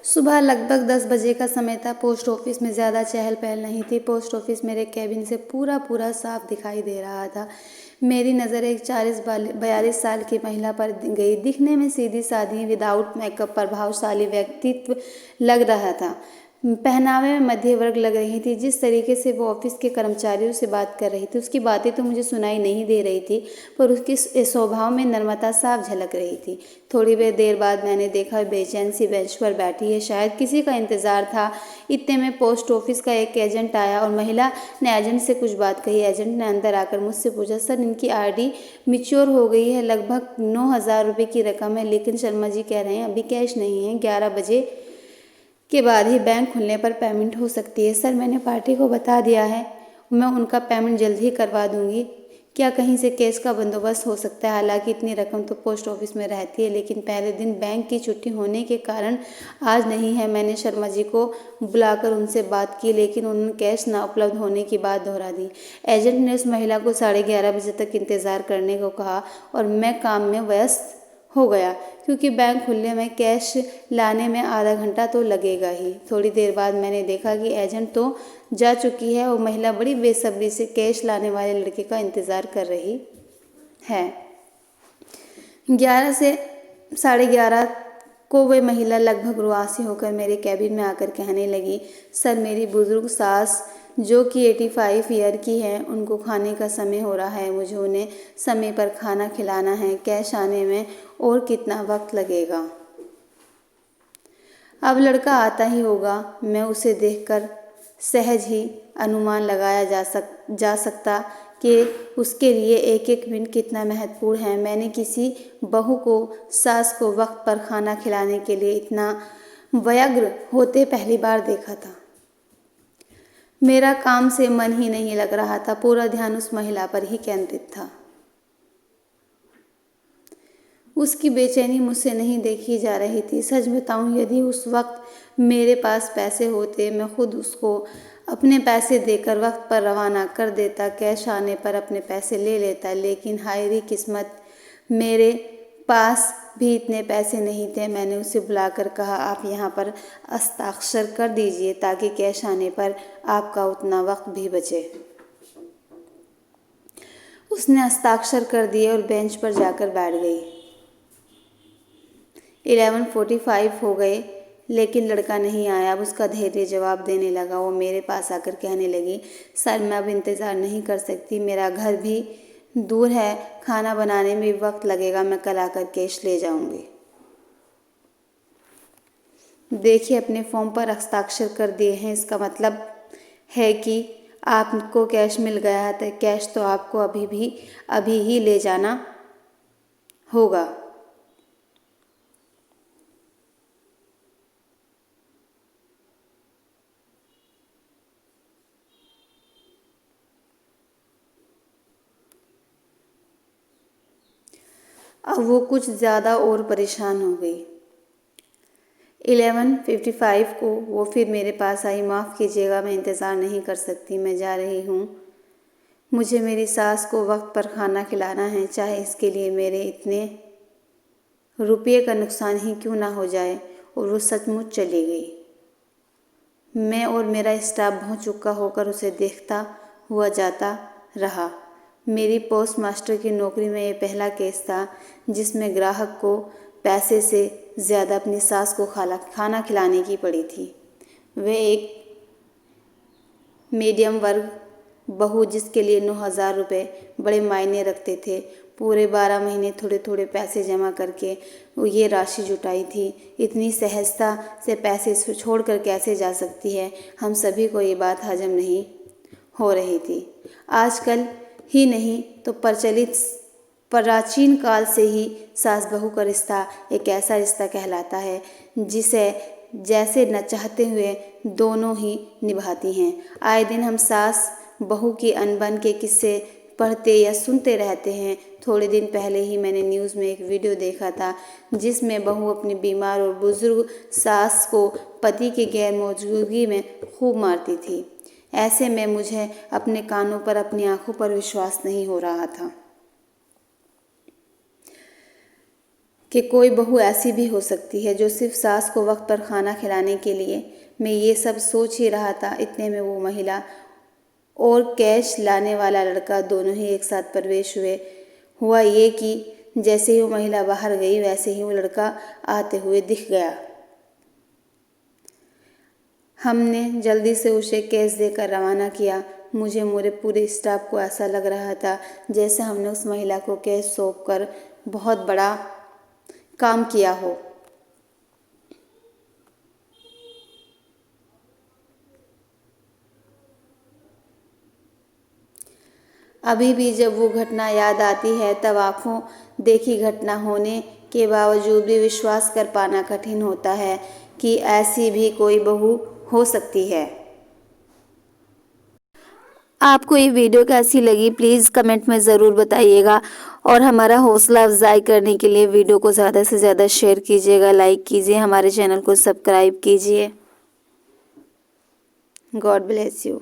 सुबह लगभग 10 बजे का समय था। पोस्ट ऑफिस में ज़्यादा चहल पहल नहीं थी। पोस्ट ऑफिस मेरे कैबिन से पूरा साफ दिखाई दे रहा था। मेरी नज़र एक 40-42 साल की महिला पर गई। दिखने में सीधी सादी, विदाउट मेकअप, प्रभावशाली व्यक्तित्व लग रहा था। पहनावे में मध्य वर्ग लग रही थी। जिस तरीके से वो ऑफिस के कर्मचारियों से बात कर रही थी, उसकी बातें तो मुझे सुनाई नहीं दे रही थी, पर उसके स्वभाव में नम्रता साफ झलक रही थी। थोड़ी देर बाद मैंने देखा बेचैन सी बेंच पर बैठी है। शायद किसी का इंतज़ार था। इतने में पोस्ट ऑफिस का एक एजेंट आया और महिला ने एजेंट से कुछ बात कही। एजेंट ने अंदर आकर मुझसे पूछा, सर इनकी आरडी मैच्योर हो गई है, लगभग 9,000 रुपये की रकम है, लेकिन शर्मा जी कह रहे हैं अभी कैश नहीं है, 11 बजे के बाद ही बैंक खुलने पर पेमेंट हो सकती है। सर मैंने पार्टी को बता दिया है, मैं उनका पेमेंट जल्द ही करवा दूंगी। क्या कहीं से कैश का बंदोबस्त हो सकता है? हालांकि इतनी रकम तो पोस्ट ऑफिस में रहती है, लेकिन पहले दिन बैंक की छुट्टी होने के कारण आज नहीं है। मैंने शर्मा जी को बुलाकर उनसे बात की, लेकिन उन्होंने कैश ना उपलब्ध होने की बात दोहरा दी। एजेंट ने उस महिला को 11:30 बजे तक इंतज़ार करने को कहा और मैं काम में व्यस्त हो गया, क्योंकि बैंक खुलने में कैश लाने में आधा घंटा तो लगेगा ही। थोड़ी देर बाद मैंने देखा कि एजेंट तो जा चुकी है और महिला बड़ी बेसब्री से कैश लाने वाले लड़के का इंतज़ार कर रही है। 11 से 11:30 को वह महिला लगभग रुआसी होकर मेरे कैबिन में आकर कहने लगी, सर मेरी बुजुर्ग सास जो कि 85 ईयर की है, उनको खाने का समय हो रहा है। मुझे उन्हें समय पर खाना खिलाना है। कैश आने में और कितना वक्त लगेगा? अब लड़का आता ही होगा। मैं उसे देखकर सहज ही अनुमान लगाया जा सकता कि उसके लिए एक एक मिनट कितना महत्वपूर्ण है। मैंने किसी बहू को, सास को वक्त पर खाना खिलाने के लिए इतना व्यग्र होते पहली बार देखा था। मेरा काम से मन ही नहीं लग रहा था। पूरा ध्यान उस महिला पर ही केंद्रित था। उसकी बेचैनी मुझसे नहीं देखी जा रही थी। सच बताऊं, यदि उस वक्त मेरे पास पैसे होते, मैं खुद उसको अपने पैसे देकर वक्त पर रवाना कर देता। कैश आने पर अपने पैसे ले लेता। लेकिन हाय री किस्मत, मेरे पास भी इतने पैसे नहीं थे। मैंने उसे बुलाकर कहा, आप यहाँ पर हस्ताक्षर कर दीजिए ताकि कैश आने पर आपका उतना वक्त भी बचे। उसने हस्ताक्षर कर दिए और बेंच पर जाकर बैठ गई। 11:45 हो गए, लेकिन लड़का नहीं आया। अब उसका धैर्य जवाब देने लगा। वो मेरे पास आकर कहने लगी, सर मैं अब इंतज़ार नहीं कर सकती, मेरा घर भी दूर है, खाना बनाने में भी वक्त लगेगा, मैं कल आकर कैश ले जाऊंगी। देखिए अपने फॉर्म पर हस्ताक्षर कर दिए हैं, इसका मतलब है कि आपको कैश मिल गया है। तो कैश तो आपको अभी ही ले जाना होगा। अब वो कुछ ज़्यादा और परेशान हो गई। 11:55 को वो फिर मेरे पास आई। माफ़ कीजिएगा, मैं इंतज़ार नहीं कर सकती, मैं जा रही हूँ। मुझे मेरी सास को वक्त पर खाना खिलाना है, चाहे इसके लिए मेरे इतने रुपये का नुकसान ही क्यों ना हो जाए। और वो सचमुच चली गई। मैं और मेरा स्टाफ बहुत चुका होकर उसे देखता हुआ जाता रहा। मेरी पोस्ट मास्टर की नौकरी में ये पहला केस था जिसमें ग्राहक को पैसे से ज़्यादा अपनी सास को खाना खिलाने की पड़ी थी। वे एक मीडियम वर्ग बहू, जिसके लिए 9,000 रुपये बड़े मायने रखते थे। पूरे 12 महीने थोड़े थोड़े पैसे जमा करके वो ये राशि जुटाई थी। इतनी सहजता से पैसे छोड़कर कैसे जा सकती है? हम सभी को ये बात हजम नहीं हो रही थी। आजकल ही नहीं तो प्राचीन काल से ही सास बहू का रिश्ता एक ऐसा रिश्ता कहलाता है जिसे जैसे न चाहते हुए दोनों ही निभाती हैं। आए दिन हम सास बहू की अनबन के किस्से पढ़ते या सुनते रहते हैं। थोड़े दिन पहले ही मैंने न्यूज़ में एक वीडियो देखा था जिसमें बहू अपनी बीमार और बुजुर्ग सास को पति की गैर मौजूदगी में खूब मारती थी। ऐसे में मुझे अपने कानों पर, अपनी आंखों पर विश्वास नहीं हो रहा था। कि कोई बहू ऐसी भी हो सकती है जो सिर्फ सास को वक्त पर खाना खिलाने के लिए। मैं ये सब सोच ही रहा था, इतने में वो महिला और कैश लाने वाला लड़का दोनों ही एक साथ प्रवेश हुए। हुआ ये कि जैसे ही वो महिला बाहर गई वैसे ही वो लड़का आते हुए दिख गया। हमने जल्दी से उसे कैश देकर रवाना किया। मुझे मेरे पूरे स्टाफ को ऐसा लग रहा था जैसे हमने उस महिला को कैश सौंप कर बहुत बड़ा काम किया हो। अभी भी जब वो घटना याद आती है तब आंखों देखी घटना होने के बावजूद भी विश्वास कर पाना कठिन होता है कि ऐसी भी कोई बहू हो सकती है। आपको ये वीडियो कैसी लगी प्लीज़ कमेंट में ज़रूर बताइएगा और हमारा हौसला अफजाई करने के लिए वीडियो को ज़्यादा से ज़्यादा शेयर कीजिएगा, लाइक कीजिए, हमारे चैनल को सब्सक्राइब कीजिए। God bless you.